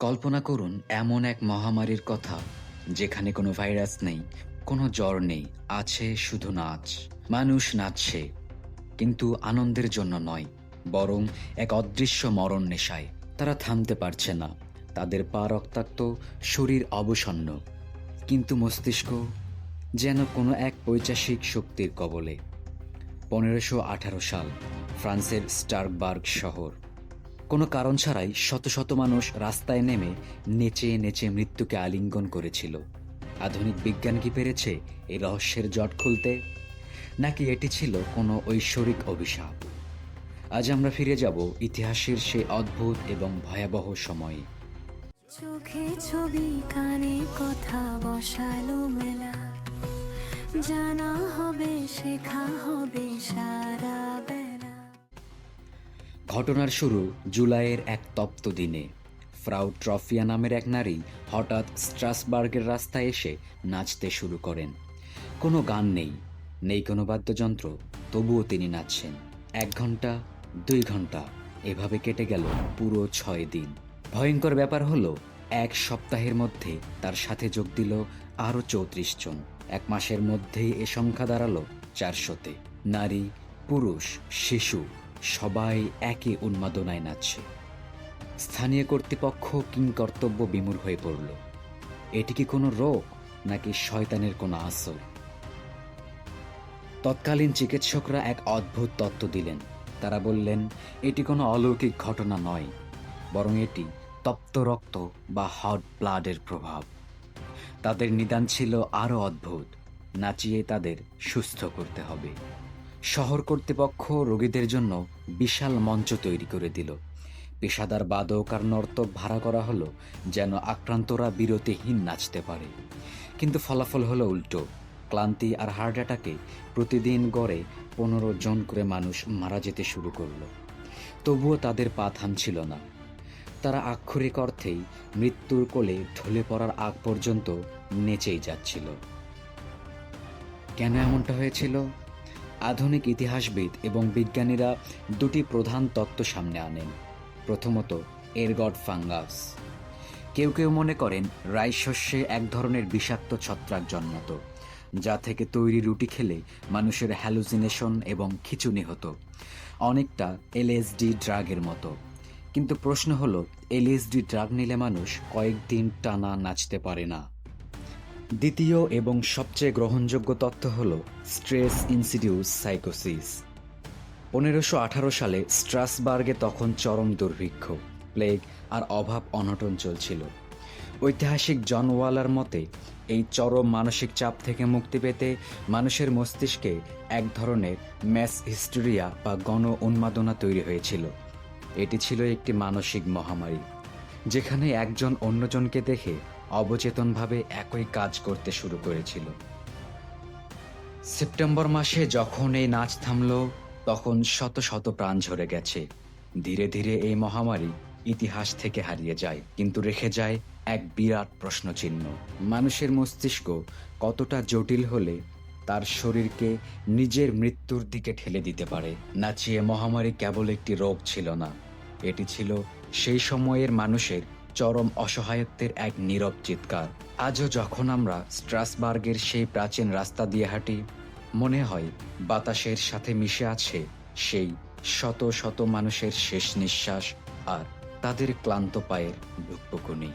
কল্পনা করুন এমন এক মহামারীর কথা যেখানে কোনো ভাইরাস নেই, কোনো জ্বর নেই, আছে শুধু নাচ। মানুষ নাচছে, কিন্তু আনন্দের জন্য নয়, বরং এক অদৃশ্য মরণ নেশায়। তারা থামতে পারছে না, তাদের পা রক্তাক্ত, শরীর অবসন্ন, কিন্তু মস্তিষ্ক যেন কোনো এক পৈশাচিক শক্তির কবলে। 1518 সাল, ফ্রান্সের স্টার্কবার্গ শহর। কোনো কারণ ছাড়াই শত শত মানুষ রাস্তায় নেমে নেচে নেচে মৃত্যুকে আলিঙ্গন করেছিল। আধুনিক বিজ্ঞান কি পেরেছে এই রহস্যের জট খুলতে, নাকি এটি ছিল কোনো ঐশ্বরিক অভিশাপ? আজ আমরা ফিরে যাব ইতিহাসের সেই অদ্ভুত এবং ভয়াবহ সময়ে। চোখে ছবি, কানে কথা, বসালো মেলা, জানা হবে, শেখা হবে সারা বেলা। ঘটনার শুরু জুলাইয়ের এক তপ্ত দিনে। ফ্রাউ ট্রফিয়া নামের এক নারী হঠাৎ স্ট্রাসবার্গের রাস্তায় এসে নাচতে শুরু করেন। কোনো গান নেই, নেই কোনো বাদ্যযন্ত্র, তবুও তিনি নাচছেন। 1 ঘন্টা, 2 ঘন্টা, এভাবে কেটে গেল পুরো 6 দিন। ভয়ঙ্কর ব্যাপার হলো, 1 সপ্তাহের মধ্যে তার সাথে যোগ দিল আরও 34 জন। 1 মাসের মধ্যেই এ সংখ্যা দাঁড়ালো 400-তে। নারী, পুরুষ, শিশু সবাই একই উন্মাদনায় নাচছে। স্থানীয় কর্তৃপক্ষ কিংকর্তব্য বিমূঢ় হয়ে পড়ল। এটি কি কোনো রোগ, নাকি শয়তানের কোনো আসর? তৎকালীন চিকিৎসকরা এক অদ্ভুত তত্ত্ব দিলেন। তারা বললেন, এটি কোনো অলৌকিক ঘটনা নয়, বরং এটি তপ্ত রক্ত বা হট ব্লাডের প্রভাব। তাদের নিদান ছিল আরও অদ্ভুত, নাচিয়ে তাদের সুস্থ করতে হবে। শহর কর্তৃপক্ষ রোগীদের জন্য বিশাল মঞ্চ তৈরি করে দিল। পেশাদার বাদক আর নর্তক ভাড়া করা হলো, যেন আক্রান্তরা বিরতিহীন নাচতে পারে। কিন্তু ফলাফল হলো উল্টো। ক্লান্তি আর হার্ট অ্যাটাকে প্রতিদিন গড়ে 15 জন করে মানুষ মারা যেতে শুরু করলো। তবুও তাদের পা থামছিল না। তারা আক্ষরিক অর্থেই মৃত্যুর কোলে ঢলে পড়ার আগ পর্যন্ত নেচেই যাচ্ছিল। কেন এমনটা হয়েছিল? আধুনিক ইতিহাসবিদ এবং বিজ্ঞানীরা 2টি প্রধান তত্ত্ব সামনে আনেন। প্রথমত, এরগট ফাঙ্গাস। কেউ কেউ মনে করেন রাই শস্যে এক ধরনের বিষাক্ত ছত্রাক জন্মাত, যা থেকে তৈরি রুটি খেলে মানুষের হ্যালুসিনেশন এবং খিঁচুনি হতো, অনেকটা এলএসডি ড্রাগের মতো। কিন্তু প্রশ্ন হলো, এলএসডি ড্রাগ নিলে মানুষ কয়েকদিন টানা নাচতে পারে না। দ্বিতীয় এবং সবচেয়ে গ্রহণযোগ্য তথ্য হল স্ট্রেস ইনসিডিউস সাইকোসিস। 1518 সালে স্ট্রাসবার্গে তখন চরম দুর্ভিক্ষ, প্লেগ আর অভাব অনটন চলছিল। ঐতিহাসিক জন ওয়ালার মতে, এই চরম মানসিক চাপ থেকে মুক্তি পেতে মানুষের মস্তিষ্কে এক ধরনের ম্যাস হিস্টেরিয়া বা গণ উন্মাদনা তৈরি হয়েছিল। এটি ছিল একটি মানসিক মহামারী, যেখানে একজন অন্যজনকে দেখে অবচেতনভাবে একই কাজ করতে শুরু করেছিল। সেপ্টেম্বর মাসে যখন এই নাচ থামল, তখন শত শত প্রাণ ঝরে গেছে। ধীরে ধীরে এই মহামারী ইতিহাস থেকে হারিয়ে যায়, কিন্তু রেখে যায় এক বিরাট প্রশ্নচিহ্ন। মানুষের মস্তিষ্ক কতটা জটিল হলে তার শরীরকে নিজের মৃত্যুর দিকে ঠেলে দিতে পারে? নাচিয়ে মহামারী কেবল একটি রোগ ছিল না, এটি ছিল সেই সময়ের মানুষের চরম অসহায়ত্বের এক নীরব চিৎকার। আজও যখন আমরা স্ট্রাসবার্গের সেই প্রাচীন রাস্তা দিয়ে হাঁটি, মনে হয় বাতাসের সাথে মিশে আছে সেই শত শত মানুষের শেষ নিঃশ্বাস আর তাদের ক্লান্ত পায়ের ভুকভুকুনি।